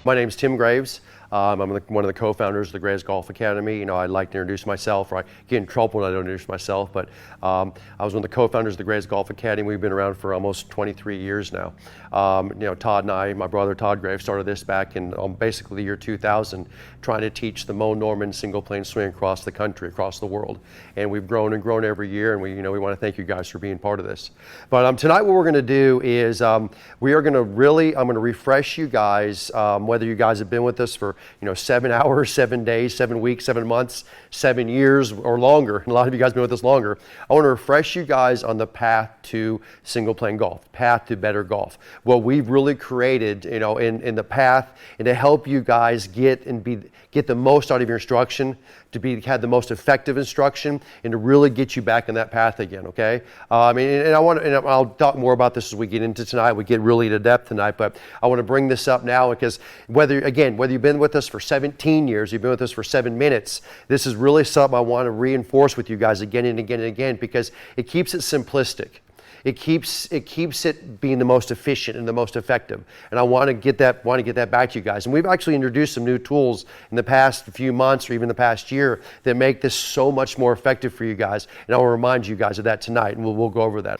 My name's Tim Graves. I'm one of the co-founders of the Graves Golf Academy. You know, I'd like to introduce myself, or I get in trouble when I don't introduce myself, but I was one of the co-founders of the Graves Golf Academy. We've been around for almost 23 years now. You know, Todd and I, my brother Todd Graves, started this back in basically the year 2000, trying to teach the Mo Norman single plane swing across the country, across the world. And we've grown and grown every year, and we want to thank you guys for being part of this. But tonight what we're going to do is I'm going to refresh you guys, whether you guys have been with us for 7 hours, 7 days, 7 weeks, 7 months, 7 years or longer. And a lot of you guys have been with us longer. I want to refresh you guys on the path to single plane golf, path to better golf. What we've really created, in the path, and to help you guys get the most out of your instruction, to have the most effective instruction, and to really get you back on that path again. Okay, and I'll talk more about this as we get into tonight. We get really into depth tonight, but I want to bring this up now because whether you've been with us for 17 years, you've been with us for 7 minutes, this is really something I want to reinforce with you guys again and again and again, because it keeps it simplistic. It keeps it being the most efficient and the most effective. And I want to get that back to you guys. And we've actually introduced some new tools in the past few months or even the past year that make this so much more effective for you guys. And I will remind you guys of that tonight, and we'll go over that.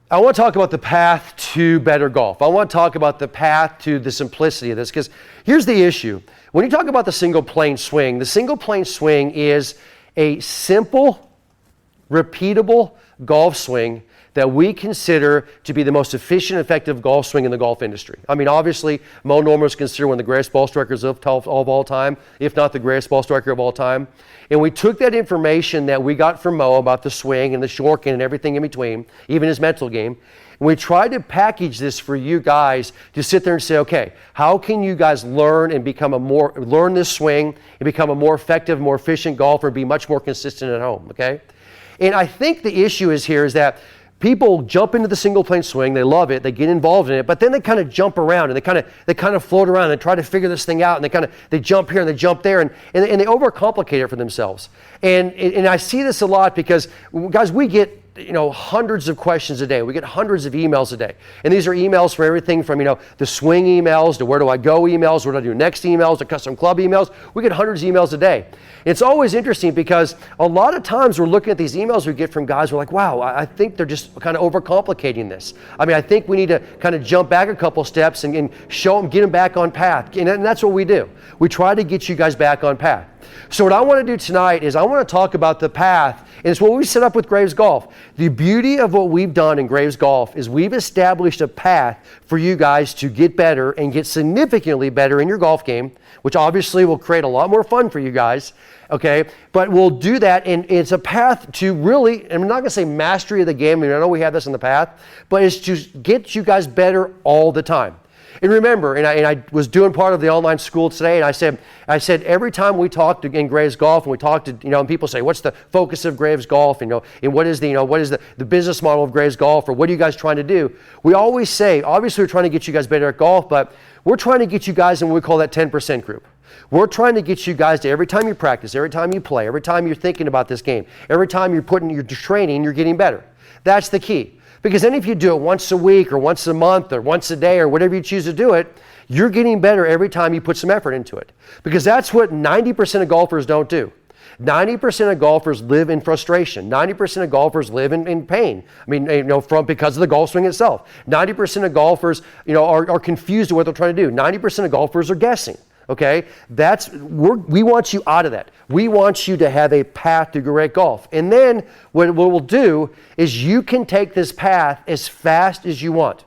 I want to talk about the path to better golf. I want to talk about the path to the simplicity of this, because here's the issue. When you talk about the single plane swing is a simple, repeatable golf swing that we consider to be the most efficient, effective golf swing in the golf industry. I mean, obviously, Mo Norman is considered one of the greatest ball strikers of all time, if not the greatest ball striker of all time. And we took that information that we got from Mo about the swing and the short game and everything in between, even his mental game, and we tried to package this for you guys to sit there and say, okay, how can you guys learn and learn this swing and become a more effective, more efficient golfer, be much more consistent at home, okay? And I think the issue is that people jump into the single plane swing, they love it, they get involved in it, but then they kind of jump around and they kind of float around and try to figure this thing out, and they jump here and they jump there, and they overcomplicate it for themselves. And I see this a lot because, guys, we get hundreds of questions a day. We get hundreds of emails a day. And these are emails for everything from, the swing emails to where do I go emails, what do I do next emails, to custom club emails. We get hundreds of emails a day. It's always interesting because a lot of times we're looking at these emails we get from guys, we're like, wow, I think they're just kind of overcomplicating this. I think we need to kind of jump back a couple steps and show them, get them back on path. And that's what we do. We try to get you guys back on path. So what I want to do tonight is I want to talk about the path, and it's what we set up with Graves Golf. The beauty of what we've done in Graves Golf is we've established a path for you guys to get better and get significantly better in your golf game, which obviously will create a lot more fun for you guys, okay? But we'll do that, and it's a path to really, and I'm not going to say mastery of the game, I know we have this in the path, but it's to get you guys better all the time. And remember, and I was doing part of the online school today, and I said every time we talk in Graves Golf, and we talk to, and people say, what's the focus of Graves Golf, and what is the business model of Graves Golf, or what are you guys trying to do? We always say, obviously we're trying to get you guys better at golf, but we're trying to get you guys in what we call that 10% group. We're trying to get you guys to, every time you practice, every time you play, every time you're thinking about this game, every time you're training, you're getting better. That's the key. Because then if you do it once a week or once a month or once a day or whatever you choose to do it, you're getting better every time you put some effort into it. Because that's what 90% of golfers don't do. 90% of golfers live in frustration. 90% of golfers live in pain. Because of the golf swing itself. 90% of golfers, are confused with what they're trying to do. 90% of golfers are guessing. Okay, we want you out of that. We want you to have a path to great golf. And then what we'll do is you can take this path as fast as you want.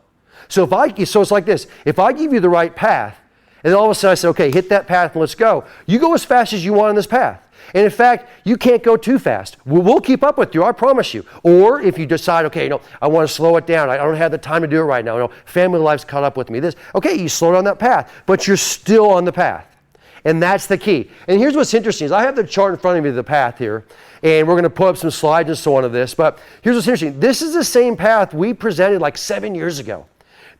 So it's like this. If I give you the right path, and then all of a sudden I say, okay, hit that path and let's go. You go as fast as you want on this path. And in fact, you can't go too fast. We'll keep up with you, I promise you. Or if you decide, okay, I want to slow it down. I don't have the time to do it right now. Family life's caught up with me. Okay, you slow down that path, but you're still on the path. And that's the key. And here's what's interesting is I have the chart in front of me of the path here, and we're going to put up some slides and so on of this. But here's what's interesting. This is the same path we presented like 7 years ago.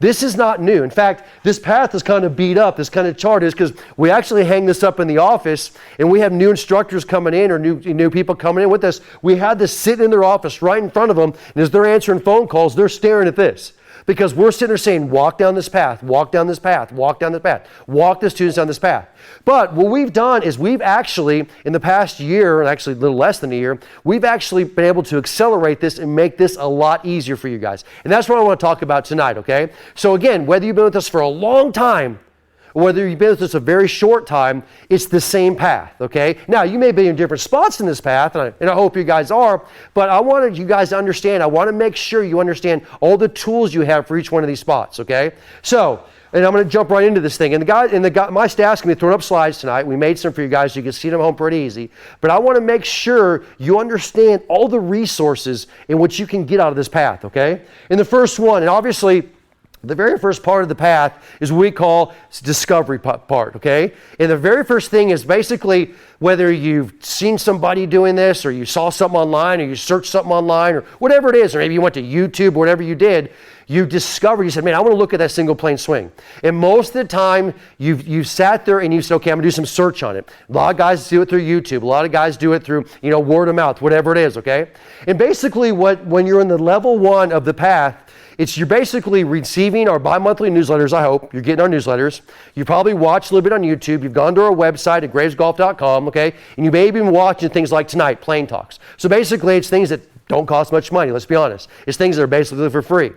This is not new. In fact, this path is kind of beat up. This kind of chart is because we actually hang this up in the office, and we have new instructors coming in or new people coming in with us. We had this sitting in their office right in front of them, and as they're answering phone calls, they're staring at this. Because we're sitting there saying, walk down this path, walk down this path, walk down this path, walk the students down this path. But what we've done is we've actually, in the past year, and actually a little less than a year, we've actually been able to accelerate this and make this a lot easier for you guys. And that's what I want to talk about tonight, okay? So again, whether you've been with us for a long time, or whether you've been with us a very short time, it's the same path, okay? Now, you may be in different spots in this path, and I hope you guys are, but I wanted you guys to understand, I want to make sure you understand all the tools you have for each one of these spots, okay? So, and I'm going to jump right into this thing. And my staff's going to be throwing up slides tonight. We made some for you guys so you can see them home pretty easy. But I want to make sure you understand all the resources in which you can get out of this path, okay? And the first one, and obviously, the very first part of the path is what we call discovery part, okay? And the very first thing is basically whether you've seen somebody doing this or you saw something online or you searched something online or whatever it is, or maybe you went to YouTube, whatever you did, you discovered, you said, man, I want to look at that single plane swing. And most of the time, you've sat there and you said, okay, I'm going to do some search on it. A lot of guys do it through YouTube. A lot of guys do it through, word of mouth, whatever it is, okay? And basically when you're in the level 1 of the path, you're basically receiving our bi-monthly newsletters, I hope. You're getting our newsletters. You probably watched a little bit on YouTube. You've gone to our website at gravesgolf.com, okay? And you may have been watching things like tonight, Plane Talks. So basically, it's things that don't cost much money, let's be honest. It's things that are basically for free.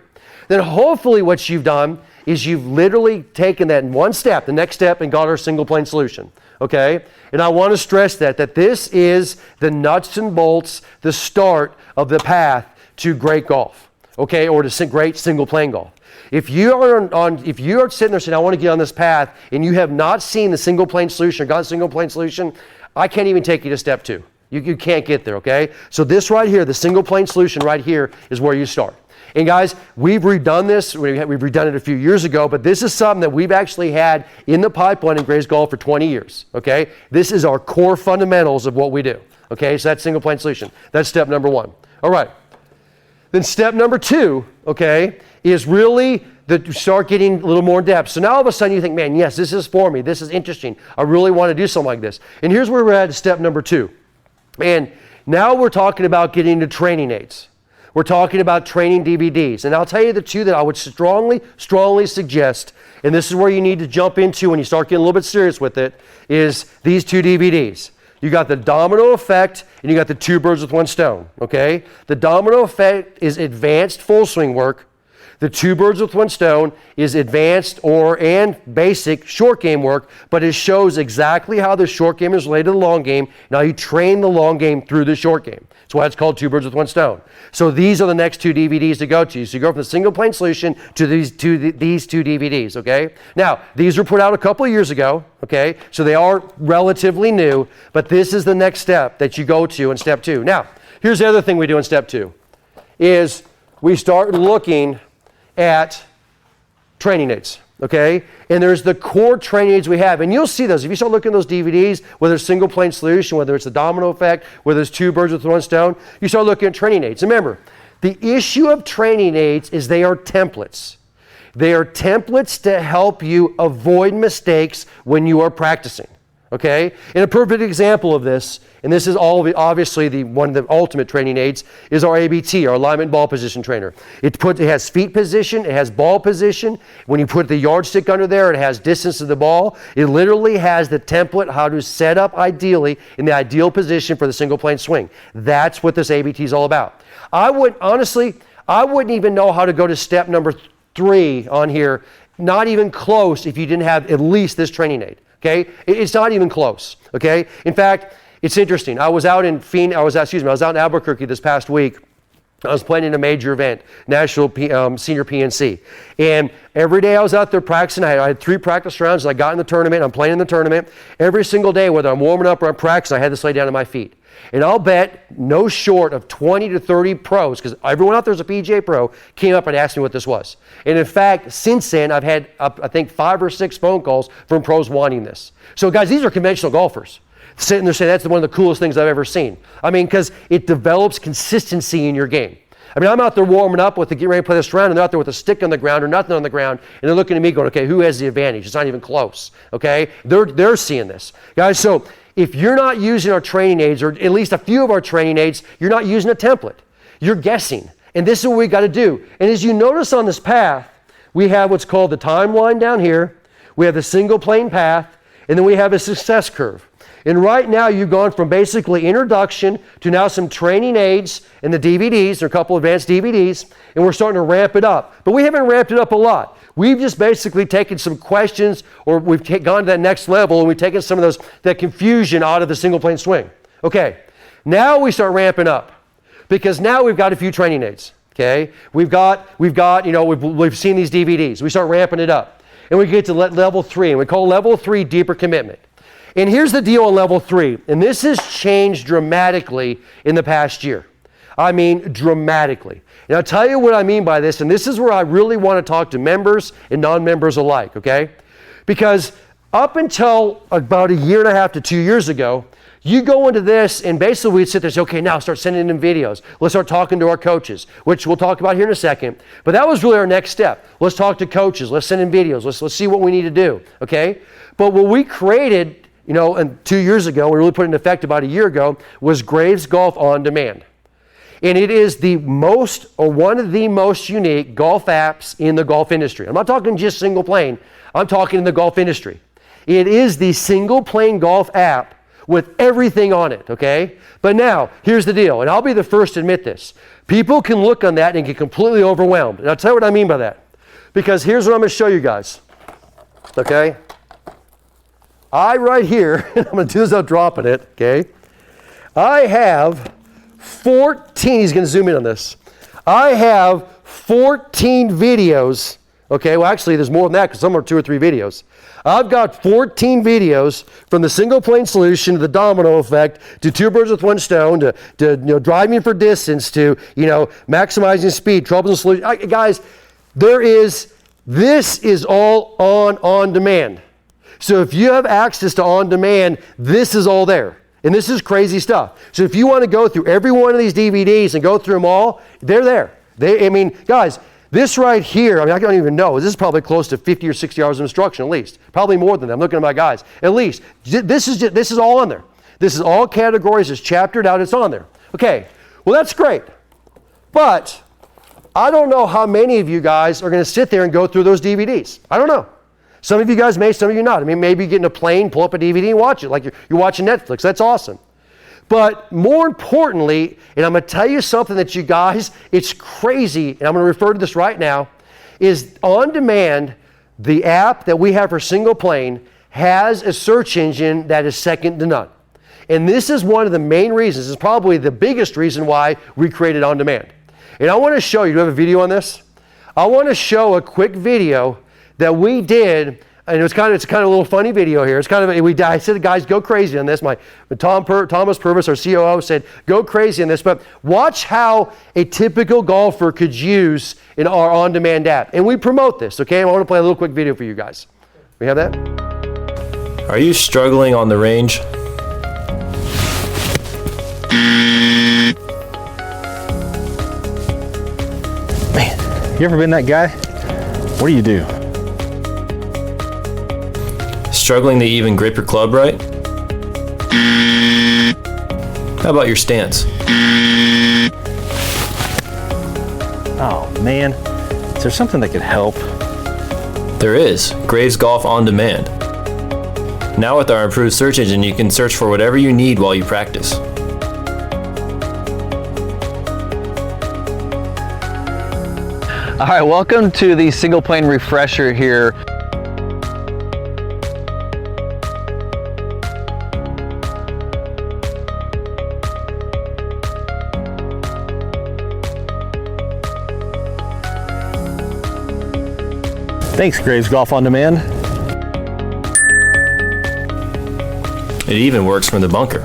Then hopefully what you've done is you've literally taken that in one step, the next step, and got our single plane solution, okay? And I want to stress that this is the nuts and bolts, the start of the path to great golf. Okay, or to great single plane golf. If you are sitting there saying, I want to get on this path, and you have not seen the single plane solution or got a single plane solution, I can't even take you to step 2. You can't get there, okay? So this right here, the single plane solution right here is where you start. And guys, we've redone this. We've redone it a few years ago, but this is something that we've actually had in the pipeline in Graves Golf for 20 years, okay? This is our core fundamentals of what we do, okay? So that's single plane solution. That's step number 1. All right. Then step number 2, okay, is really to start getting a little more in depth. So now all of a sudden you think, man, yes, this is for me. This is interesting. I really want to do something like this. And here's where we're at step number 2. And now we're talking about getting into training aids. We're talking about training DVDs. And I'll tell you the two that I would strongly suggest, and this is where you need to jump into when you start getting a little bit serious with it, is these 2 DVDs. You got the domino effect and you got the 2 birds with 1 stone, okay? The domino effect is advanced full swing work. The 2 birds with 1 stone is advanced and basic short game work, but it shows exactly how the short game is related to the long game. Now you train the long game through the short game. That's why it's called 2 birds with 1 stone. So these are the next 2 DVDs to go to. So you go from the single plane solution to these two DVDs, okay? Now, these were put out a couple of years ago, okay? So they are relatively new, but this is the next step that you go to in step 2. Now, here's the other thing we do in step 2, is we start looking at training aids, okay? And there's the core training aids we have. And you'll see those. If you start looking at those DVDs, whether it's single plane solution, whether it's the domino effect, whether it's 2 birds with 1 stone, you start looking at training aids. Remember, the issue of training aids is they are templates. They are templates to help you avoid mistakes when you are practicing. Okay? And a perfect example of this, and this is obviously one of the ultimate training aids, is our ABT, our alignment ball position trainer. It has feet position, it has ball position. When you put the yardstick under there, it has distance of the ball. It literally has the template how to set up ideally in the ideal position for the single plane swing. That's what this ABT is all about. I wouldn't even know how to go to step number 3 on here, not even close, if you didn't have at least this training aid. Okay, it's not even close. Okay, in fact, it's interesting. I was out in Albuquerque this past week. I was playing in a major event, National Senior PNC, and every day I was out there practicing. I had 3 practice rounds. I got in the tournament. I'm playing in the tournament every single day, whether I'm warming up or I'm practicing. I had to lay down on my feet. And I'll bet no short of 20 to 30 pros, because everyone out there is a PGA pro, came up and asked me what this was. And in fact, since then, I've had, I think, 5 or 6 phone calls from pros wanting this. So guys, these are conventional golfers sitting there saying that's one of the coolest things I've ever seen. I mean, because it develops consistency in your game. I mean, I'm out there warming up with getting ready to play this round, and they're out there with a stick on the ground or nothing on the ground, and they're looking at me going, okay, who has the advantage? It's not even close, okay? They're seeing this. Guys, so if you're not using our training aids, or at least a few of our training aids, you're not using a template. You're guessing. And this is what we got to do. And as you notice on this path, we have what's called the timeline down here. We have the single plane path, and then we have a success curve. And right now you've gone from basically introduction to now some training aids and the DVDs, there are a couple advanced DVDs, and we're starting to ramp it up. But we haven't ramped it up a lot. We've just basically taken some questions, or we've gone to that next level, and we've taken some of that confusion out of the single plane swing. Okay, now we start ramping up, because now we've got a few training aids. Okay, we've seen these DVDs. We start ramping it up, and we get to level 3, and we call level 3 deeper commitment. And here's the deal on level 3, and this has changed dramatically in the past year. I mean, dramatically. And I'll tell you what I mean by this, and this is where I really want to talk to members and non-members alike, okay? Because up until about 1.5 to 2 years ago, you go into this, and basically we'd sit there and say, okay, now start sending in videos. Let's start talking to our coaches, which we'll talk about here in a second. But that was really our next step. Let's talk to coaches. Let's send in videos. Let's see what we need to do, okay? But what we created, and 2 years ago, we really put it in effect about 1 year ago, was Graves Golf On Demand. And it is one of the most unique golf apps in the golf industry. I'm not talking just single plane. I'm talking in the golf industry. It is the single plane golf app with everything on it, okay? But now, here's the deal, and I'll be the first to admit this. People can look on that and get completely overwhelmed. And I'll tell you what I mean by that. Because here's what I'm going to show you guys, okay? Right here, I'm going to do this without dropping it, okay? I have 14, he's going to zoom in on this. I have 14 videos, okay? Well, actually, there's more than that because some are 2 or 3 videos. I've got 14 videos from the single plane solution to the domino effect to 2 birds with 1 stone to driving for distance to, maximizing speed, troubles and solutions. Guys, this is all on demand. So if you have access to on demand, this is all there. And this is crazy stuff. So if you want to go through every one of these DVDs and go through them all, they're there. Guys, this right here, I don't even know. This is probably close to 50 or 60 hours of instruction at least. Probably more than that. I'm looking at my guys. At least. This is all on there. This is all categories. It's chaptered out. It's on there. Okay. Well, that's great. But I don't know how many of you guys are going to sit there and go through those DVDs. I don't know. Some of you guys may, some of you not. Maybe you get in a plane, pull up a DVD and watch it like you're watching Netflix. That's awesome. But more importantly, and I'm going to tell you something that you guys, it's crazy, and I'm going to refer to this right now, is On Demand, the app that we have for single plane, has a search engine that is second to none. And this is one of the main reasons, it's probably the biggest reason why we created On Demand. And I want to show you, do you have a video on this? I want to show a quick video that we did, and it's kind of a little funny video here. It's I said, guys, go crazy on this. Thomas Purvis, our COO, said, go crazy on this. But watch how a typical golfer could use in our on-demand app. And we promote this, okay? I want to play a little quick video for you guys. We have that? Are you struggling on the range? Man, you ever been that guy? What do? Struggling to even grip your club right? How about your stance? Oh man, is there something that could help? There is. Graves Golf On Demand. Now with our improved search engine, you can search for whatever you need while you practice. All right, welcome to the single plane refresher here. Thanks, Graves Golf On Demand. It even works from the bunker.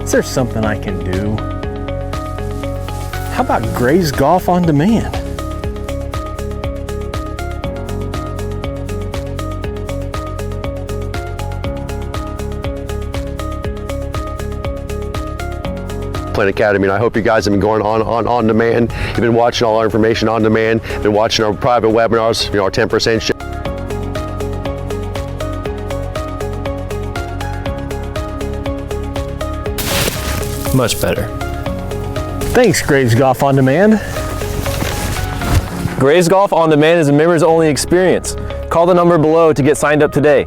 Is there something I can do? How about Graves Golf On Demand? Plane Academy, and I hope you guys have been going on demand. You've been watching all our information on demand, been watching our private webinars, our 10% show. much better. Thanks, Graves Golf On Demand. Graves Golf On Demand is a members-only experience. Call the number below to get signed up today.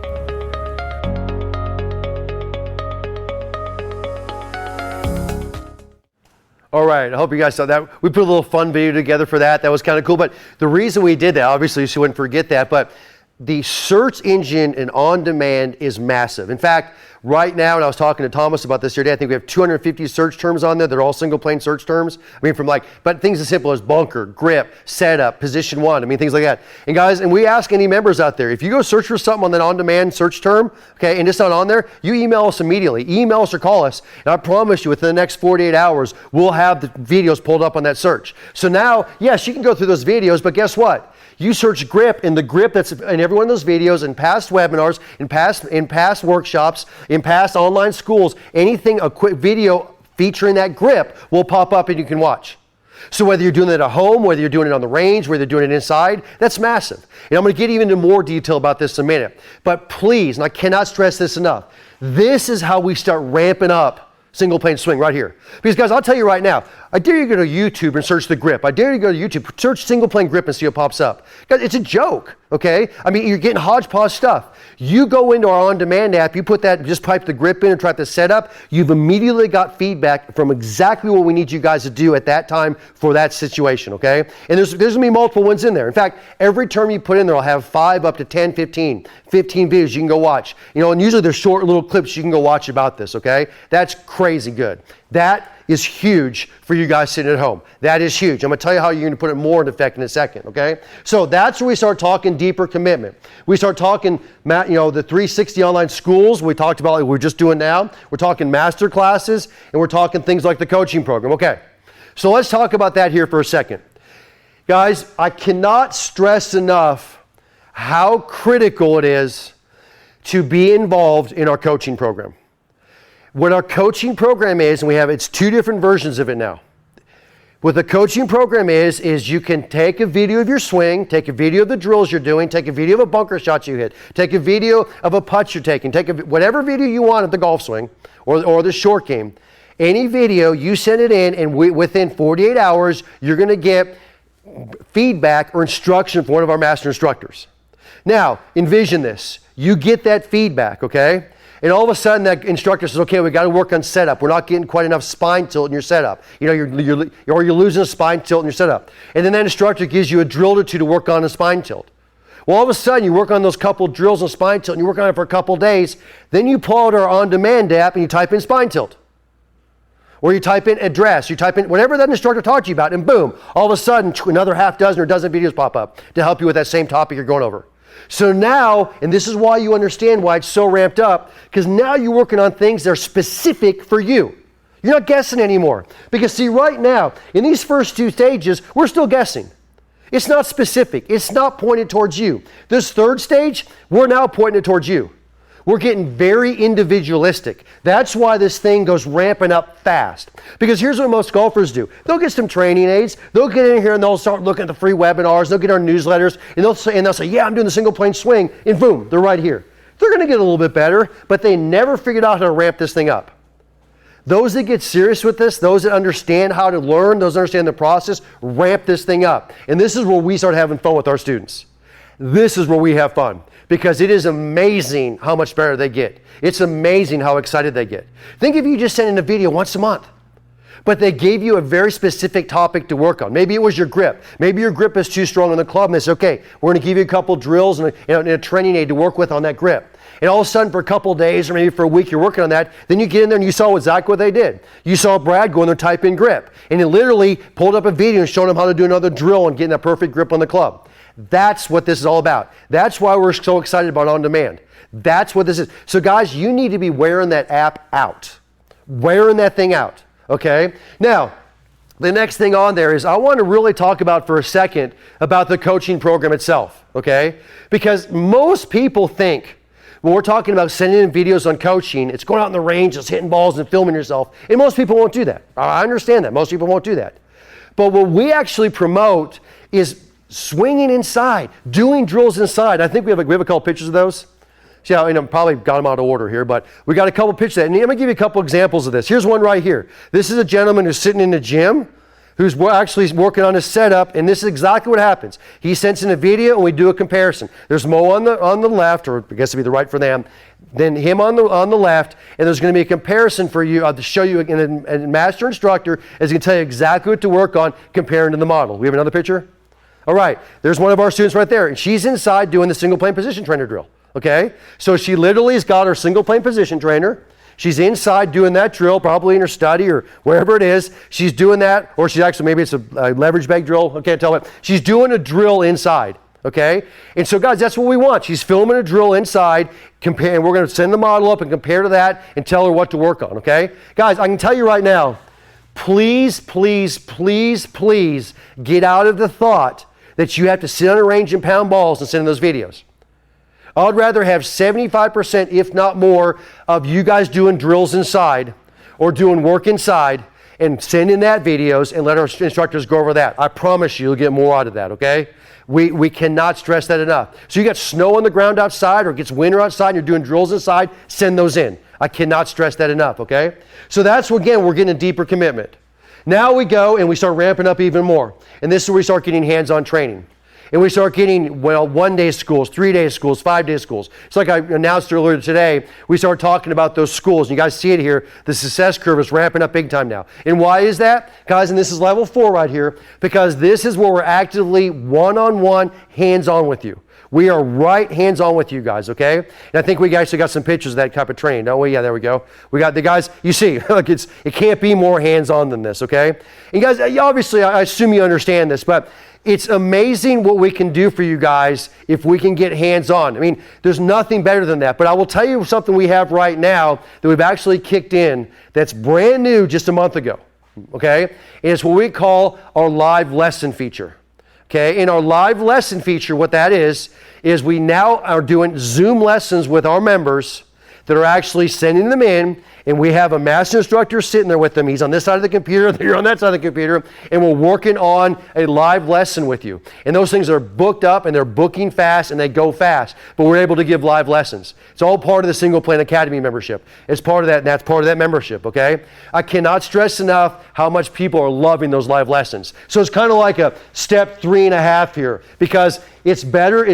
All right, I hope you guys saw that. We put a little fun video together for that. That was kind of cool. But the reason we did that, obviously, so you wouldn't forget that, but the search engine and on-demand is massive. In fact, right now, and I was talking to Thomas about this the other day, I think we have 250 search terms on there. They're all single plane search terms. I mean, but things as simple as bunker, grip, setup, position one. I mean, things like that. And guys, and we ask any members out there, if you go search for something on that on-demand search term, okay, and it's not on there, you email us immediately. Email us or call us, and I promise you, within the next 48 hours, we'll have the videos pulled up on that search. So now, yes, you can go through those videos, but guess what? You search grip, and the grip that's in every one of those videos, in past webinars, in past workshops, in past online schools, anything, a quick video featuring that grip will pop up and you can watch. So whether you're doing it at home, whether you're doing it on the range, whether you're doing it inside, that's massive. And I'm going to get even into more detail about this in a minute. But please, and I cannot stress this enough, this is how we start ramping up single plane swing right here. Because guys, I'll tell you right now, I dare you to go to YouTube and search the grip. I dare you to go to YouTube, search single plane grip and see what pops up. Guys, it's a joke, okay? I mean, you're getting hodgepodge stuff. You go into our on-demand app, you put that, just pipe the grip in and try to set up, you've immediately got feedback from exactly what we need you guys to do at that time for that situation, okay? And there's going to be multiple ones in there. In fact, every term you put in there will have 5 up to 10, 15 videos you can go watch. You know, and usually there's short little clips you can go watch about this, okay? That's crazy good. That is huge for you guys sitting at home. That is huge. I'm going to tell you how you're going to put it more into effect in a second, okay? So that's where we start talking deeper commitment. We start talking, the 360 online schools we talked about, like we're just doing now. We're talking master classes, and we're talking things like the coaching program. Okay, so let's talk about that here for a second. Guys, I cannot stress enough how critical it is to be involved in our coaching program. What our coaching program is, and it's 2 different versions of it now. What the coaching program is you can take a video of your swing, take a video of the drills you're doing, take a video of a bunker shot you hit, take a video of a putt you're taking, whatever video you want of the golf swing or the short game. Any video, you send it in, and within 48 hours, you're going to get feedback or instruction from one of our master instructors. Now, envision this. You get that feedback, okay? And all of a sudden, that instructor says, okay, we got to work on setup. We're not getting quite enough spine tilt in your setup. You're losing a spine tilt in your setup. And then that instructor gives you a drill or 2 to work on a spine tilt. Well, all of a sudden, you work on those couple drills on spine tilt, and you work on it for a couple days. Then you pull out our on-demand app, and you type in spine tilt. Or you type in address, you type in whatever that instructor taught you about, and boom, all of a sudden, another half dozen or dozen videos pop up to help you with that same topic you're going over. So now, and this is why you understand why it's so ramped up, because now you're working on things that are specific for you. You're not guessing anymore. Because see, right now, in these first 2 stages, we're still guessing. It's not specific. It's not pointed towards you. This 3rd stage, we're now pointing it towards you. We're getting very individualistic. That's why this thing goes ramping up fast. Because here's what most golfers do. They'll get some training aids. They'll get in here and they'll start looking at the free webinars. They'll get our newsletters. And they'll say, yeah, I'm doing the single plane swing. And boom, they're right here. They're going to get a little bit better, but they never figured out how to ramp this thing up. Those that get serious with this, those that understand how to learn, those that understand the process, ramp this thing up. And this is where we start having fun with our students. This is where we have fun. Because it is amazing how much better they get. It's amazing how excited they get. Think if you just sent in a video once a month, but they gave you a very specific topic to work on. Maybe it was your grip. Maybe your grip is too strong on the club, and they say, okay, we're going to give you a couple drills and a training aid to work with on that grip. And all of a sudden, for a couple days or maybe for a week, you're working on that. Then you get in there and you saw exactly what they did. You saw Brad go in there and type in grip. And he literally pulled up a video and showed them how to do another drill and getting that perfect grip on the club. That's what this is all about. That's why we're so excited about On Demand. That's what this is. So guys, you need to be wearing that app out. Wearing that thing out, okay? Now, the next thing on there is I want to really talk about for a second about the coaching program itself, okay? Because most people think when we're talking about sending in videos on coaching, it's going out in the range, it's hitting balls and filming yourself. And most people won't do that. I understand that. Most people won't do that. But what we actually promote is swinging inside, doing drills inside. I think we have a couple pictures of those. See how, and I'm probably got them out of order here, but we got a couple pictures of that. And I'm going to give you a couple examples of this. Here's one right here. This is a gentleman who's sitting in the gym who's actually working on his setup, and this is exactly what happens. He sends in a video, and we do a comparison. There's Mo on the left, or I guess it'd be the right for them, then him on the left, and there's going to be a comparison for you to show you, and a master instructor is going to tell you exactly what to work on comparing to the model. We have another picture? All right, there's one of our students right there, and she's inside doing the single plane position trainer drill, okay? So she literally has got her single plane position trainer. She's inside doing that drill, probably in her study or wherever it is. She's doing that, or she's actually, maybe it's a leverage bag drill. I can't tell it. She's doing a drill inside, okay? And so, guys, that's what we want. She's filming a drill inside, and we're going to send the model up and compare to that and tell her what to work on, okay? Guys, I can tell you right now, please, please, please, please get out of the thought that you have to sit on a range and pound balls and send in those videos. I'd rather have 75%, if not more, of you guys doing drills inside or doing work inside and send in that videos and let our instructors go over that. I promise you'll get more out of that, okay? We cannot stress that enough. So you got snow on the ground outside or it gets winter outside and you're doing drills inside, send those in. I cannot stress that enough, okay? So that's, again, we're getting a deeper commitment. Now we go and we start ramping up even more. And this is where we start getting hands-on training. And we start getting, 1-day schools, 3-day schools, 5-day schools. It's like I announced earlier today, we start talking about those schools. And you guys see it here. The success curve is ramping up big time now. And why is that? Guys, and this is level 4 right here, because this is where we're actively one-on-one, hands-on with you. We are right hands-on with you guys, okay? And I think we actually got some pictures of that type of training, don't we? Yeah, there we go. We got the guys, you see, look, it can't be more hands-on than this, okay? And guys, obviously, I assume you understand this, but it's amazing what we can do for you guys if we can get hands-on. I mean, there's nothing better than that. But I will tell you something we have right now that we've actually kicked in that's brand new just a month ago, okay? And it's what we call our live lesson feature. Okay, in our live lesson feature, what that is we now are doing Zoom lessons with our members that are actually sending them in, and we have a master instructor sitting there with them. He's on this side of the computer, you're on that side of the computer, and we're working on a live lesson with you. And those things are booked up, and they're booking fast, and they go fast, but we're able to give live lessons. It's all part of the Single Plane Academy membership. It's part of that, and that's part of that membership, okay? I cannot stress enough how much people are loving those live lessons. So it's kind of like a step 3.5 here, because it's better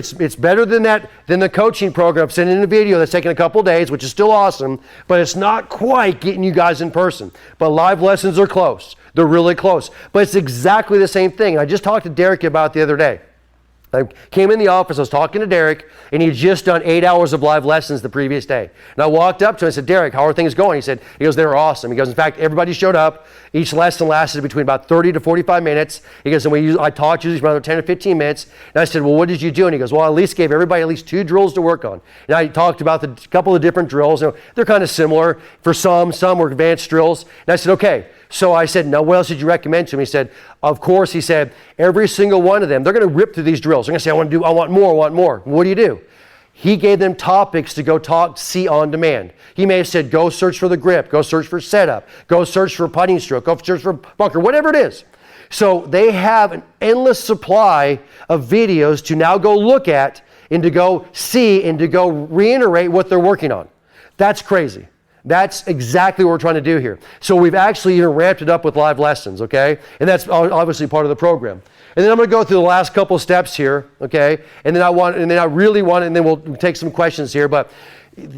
than the coaching program, sending in a video that's taking a couple days, which is still awesome, but it's not quite getting you guys in person. But live lessons are close. They're really close. But it's exactly the same thing. I just talked to Derek about it the other day. I came in the office, I was talking to Derek, and he had just done 8 hours of live lessons the previous day. And I walked up to him and said, Derek, how are things going? He goes, they were awesome. He goes, in fact, everybody showed up. Each lesson lasted between about 30 to 45 minutes. He goes, and I taught usually for another 10 or 15 minutes. And I said, well, what did you do? And he goes, well, I at least gave everybody at least 2 drills to work on. And I talked about a couple of different drills. You know, they're kind of similar. For some were advanced drills. And I said, okay. So I said, now what else did you recommend to him? He said, of course, he said, every single one of them, they're going to rip through these drills. They're going to say, I want more. What do you do? He gave them topics to go see on demand. He may have said, go search for the grip, go search for setup, go search for putting stroke, go search for bunker, whatever it is. So they have an endless supply of videos to now go look at and to go see and to go reiterate what they're working on. That's crazy. That's exactly what we're trying to do here. So we've actually even ramped it up with live lessons, okay? And that's obviously part of the program. And then I'm going to go through the last couple steps here, okay? And then and then we'll take some questions here. But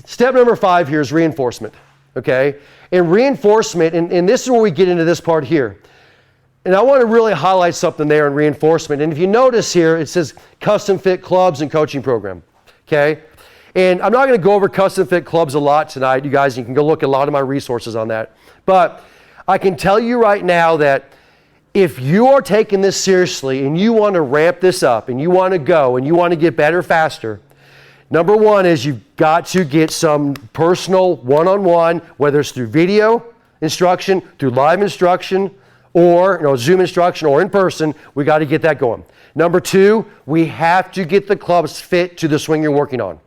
step number 5 here is reinforcement, okay? And reinforcement, and this is where we get into this part here. And I want to really highlight something there in reinforcement. And if you notice here, it says custom fit clubs and coaching program, okay? And I'm not going to go over custom fit clubs a lot tonight. You guys, you can go look at a lot of my resources on that. But I can tell you right now that if you are taking this seriously and you want to ramp this up and you want to go and you want to get better faster, number 1 is you've got to get some personal one-on-one, whether it's through video instruction, through live instruction, or Zoom instruction, or in person. We got to get that going. Number 2, we have to get the clubs fit to the swing you're working on.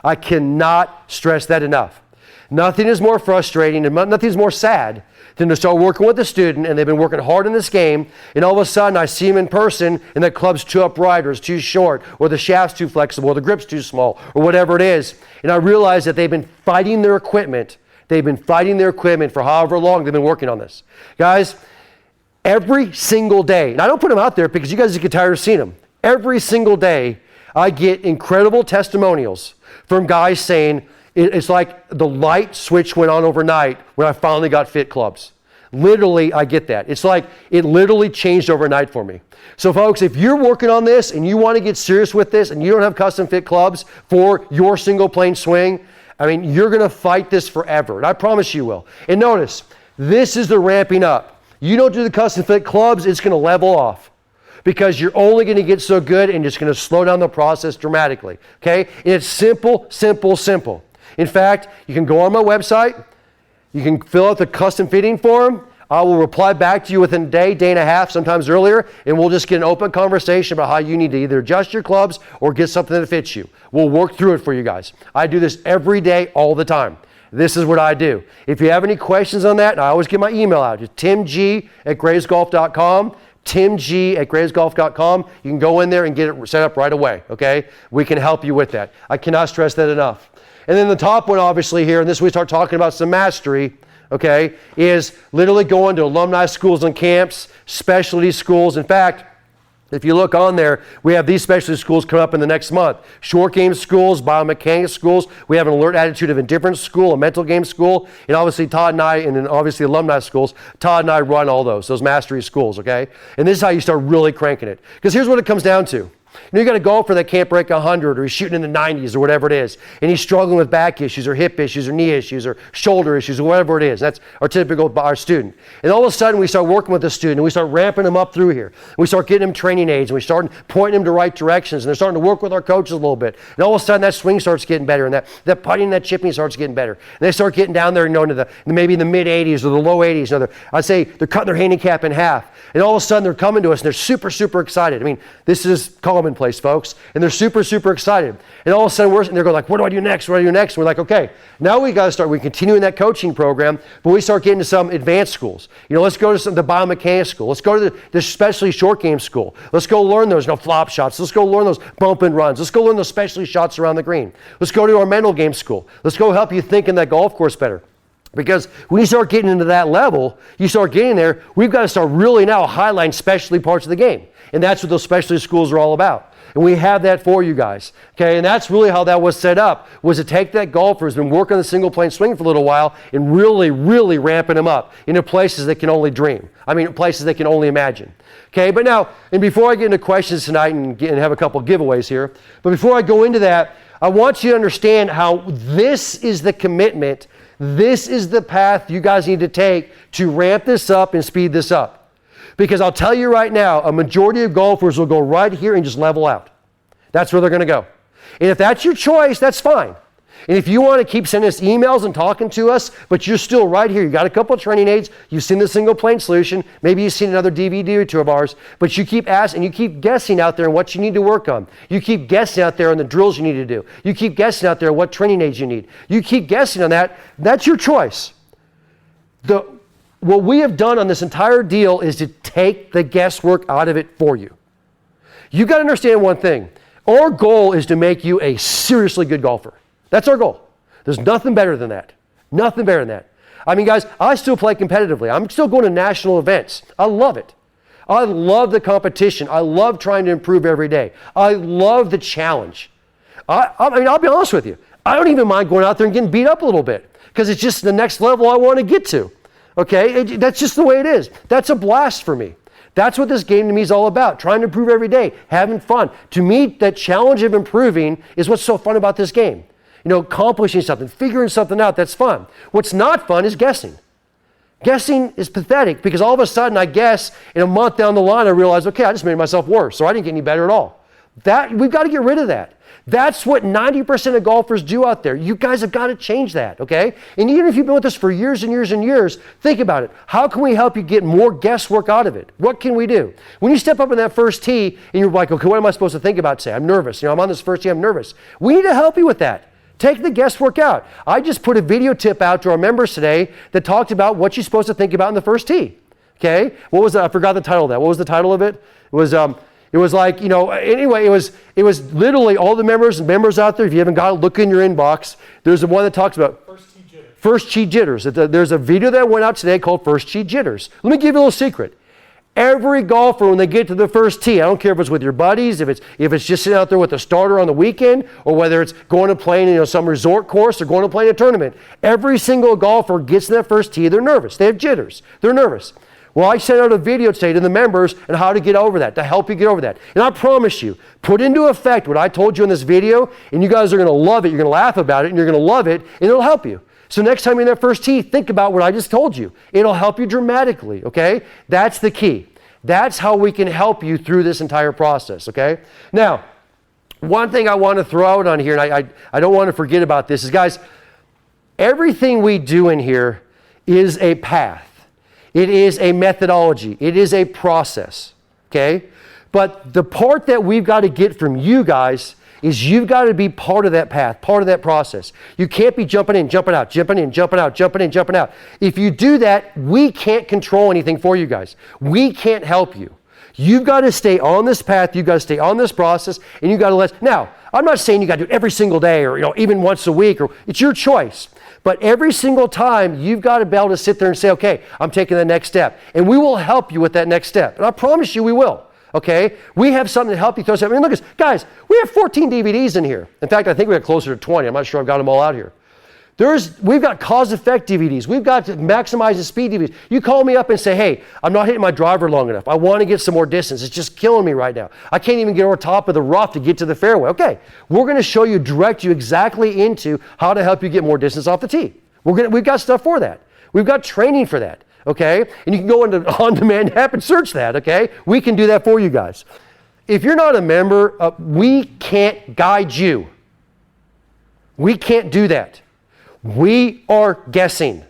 I cannot stress that enough. Nothing is more frustrating and nothing is more sad than to start working with a student and they've been working hard in this game, and all of a sudden I see them in person and the club's too upright or it's too short or the shaft's too flexible or the grip's too small or whatever it is. And I realize that they've been fighting their equipment. They've been fighting their equipment for however long they've been working on this. Guys, every single day, and I don't put them out there because you guys get tired of seeing them. Every single day, I get incredible testimonials from guys saying, it's like the light switch went on overnight when I finally got fit clubs. Literally, I get that. It's like it literally changed overnight for me. So folks, if you're working on this and you want to get serious with this and you don't have custom fit clubs for your single plane swing, I mean, you're going to fight this forever. And I promise you will. And notice, this is the ramping up. You don't do the custom fit clubs, it's going to level off, because you're only going to get so good and it's going to slow down the process dramatically. Okay? And it's simple, simple, simple. In fact, you can go on my website, you can fill out the custom fitting form. I will reply back to you within a day, day and a half, sometimes earlier, and we'll just get an open conversation about how you need to either adjust your clubs or get something that fits you. We'll work through it for you guys. I do this every day, all the time. This is what I do. If you have any questions on that, and I always get my email out. It's timg@graysgolf.com. timg@graysgolf.com. You can go in there and get it set up right away, okay? We can help you with that. I cannot stress that enough. And then the top one, obviously, here, and this we start talking about some mastery, okay, is literally going to alumni schools and camps, specialty schools. In fact, if you look on there, we have these specialty schools coming up in the next month. Short game schools, biomechanics schools. We have an alert attitude of indifference school, a mental game school, and obviously Todd and I, and then obviously alumni schools. Todd and I run all those mastery schools, okay? And this is how you start really cranking it. Because here's what it comes down to. You know, you got a golfer that can't break 100 or he's shooting in the 90s or whatever it is, and he's struggling with back issues or hip issues or knee issues or shoulder issues or whatever it is. That's our typical our student. And all of a sudden we start working with the student and we start ramping them up through here. We start getting them training aids and we start pointing them to right directions, and they're starting to work with our coaches a little bit. And all of a sudden that swing starts getting better, and that putting, that chipping starts getting better. And they start getting down there, into maybe in the mid 80s or the low 80s. You know, I'd say they're cutting their handicap in half. And all of a sudden they're coming to us and they're super, super excited. I mean, this is commonplace, folks. And they're super, super excited. And all of a sudden they're going like, what do I do next? What do I do next? And we're like, okay, now we got to start. We continue in that coaching program, but we start getting to some advanced schools. You know, let's go to the biomechanics school. Let's go to the specialty short game school. Let's go learn those flop shots. Let's go learn those bump and runs. Let's go learn those specialty shots around the green. Let's go to our mental game school. Let's go help you think in that golf course better. Because when you start getting into that level, you start getting there, we've got to start really now highlighting specialty parts of the game. And that's what those specialty schools are all about. And we have that for you guys. Okay, and that's really how that was set up, was to take that golfer who's been working on the single plane swing for a little while and really, really ramping him up into places they can only dream. I mean, places they can only imagine. Okay, but now, and before I get into questions tonight and have a couple giveaways here, but before I go into that, I want you to understand how this is the commitment. This is the path you guys need to take to ramp this up and speed this up. Because I'll tell you right now, a majority of golfers will go right here and just level out. That's where they're going to go. And if that's your choice, that's fine. And if you want to keep sending us emails and talking to us, but you're still right here, you got a couple of training aids, you've seen the single plane solution, maybe you've seen another DVD or two of ours, but you keep asking, you keep guessing out there on what you need to work on. You keep guessing out there on the drills you need to do. You keep guessing out there what training aids you need. You keep guessing on that. That's your choice. What we have done on this entire deal is to take the guesswork out of it for you. You got to understand one thing. Our goal is to make you a seriously good golfer. That's our goal. There's nothing better than that. Nothing better than that. I mean, guys, I still play competitively. I'm still going to national events. I love it. I love the competition. I love trying to improve every day. I love the challenge. I mean, I'll be honest with you. I don't even mind going out there and getting beat up a little bit because it's just the next level I want to get to. Okay? That's just the way it is. That's a blast for me. That's what this game to me is all about, trying to improve every day, having fun. To me, that challenge of improving is what's so fun about this game. You know, accomplishing something, figuring something out, that's fun. What's not fun is guessing. Guessing is pathetic because all of a sudden I guess in a month down the line I realize, okay, I just made myself worse, so I didn't get any better at all. We've got to get rid of that. That's what 90% of golfers do out there. You guys have got to change that, okay? And even if you've been with us for years and years and years, think about it. How can we help you get more guesswork out of it? What can we do? When you step up in that first tee and you're like, okay, what am I supposed to think about today? I'm nervous. You know, I'm on this first tee, I'm nervous. We need to help you with that. Take the guesswork out. I just put a video tip out to our members today that talked about what you're supposed to think about in the first tee. Okay? What was that? I forgot the title of that. What was the title of it? It was like, anyway, it was literally all the members out there. If you haven't got it, look in your inbox. There's the one that talks about First Tee Jitters. There's a video that went out today called First Tee Jitters. Let me give you a little secret. Every golfer, when they get to the first tee, I don't care if it's with your buddies, if it's just sitting out there with a starter on the weekend, or whether it's going to play in some resort course or going to play in a tournament, every single golfer gets to that first tee, they're nervous. They have jitters. They're nervous. Well, I sent out a video today to the members on how to get over that, to help you get over that. And I promise you, put into effect what I told you in this video, and you guys are going to love it. You're going to laugh about it, and you're going to love it, and it'll help you. So next time you're in that first tee, think about what I just told you. It'll help you dramatically, okay? That's the key. That's how we can help you through this entire process, okay? Now, one thing I want to throw out on here, and I don't want to forget about this, is guys, everything we do in here is a path. It is a methodology. It is a process, okay? But the part that we've got to get from you guys is you've got to be part of that path, part of that process. You can't be jumping in, jumping out, jumping in, jumping out, jumping in, jumping out. If you do that, we can't control anything for you guys. We can't help you. You've got to stay on this path, you've got to stay on this process, and you've got to now, I'm not saying you got to do it every single day or even once a week, or it's your choice. But every single time, you've got to be able to sit there and say, okay, I'm taking the next step. And we will help you with that next step. And I promise you we will. Okay? We have something to help you through. I mean, look, guys, we have 14 DVDs in here. In fact, I think we have closer to 20. I'm not sure I've got them all out here. We've got cause effect DVDs. We've got to maximize the speed DVDs. You call me up and say, hey, I'm not hitting my driver long enough. I want to get some more distance. It's just killing me right now. I can't even get over top of the rough to get to the fairway. Okay, we're going to show you, direct you exactly into how to help you get more distance off the tee. We've got stuff for that. We've got training for that. Okay? And you can go into On Demand app and search that, okay? We can do that for you guys. If you're not a member, we can't guide you. We can't do that. We are guessing,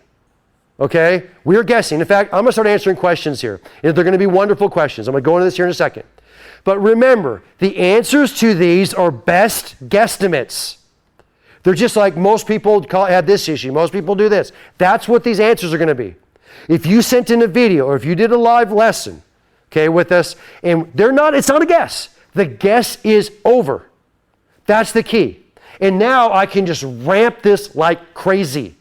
okay? We are guessing. In fact, I'm going to start answering questions here. And they're going to be wonderful questions. I'm going to go into this here in a second. But remember, the answers to these are best guesstimates. They're just like most people have this issue. Most people do this. That's what these answers are going to be. If you sent in a video or if you did a live lesson, okay, with us, and it's not a guess. The guess is over. That's the key. And now I can just ramp this like crazy,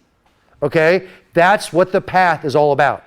okay? That's what the path is all about.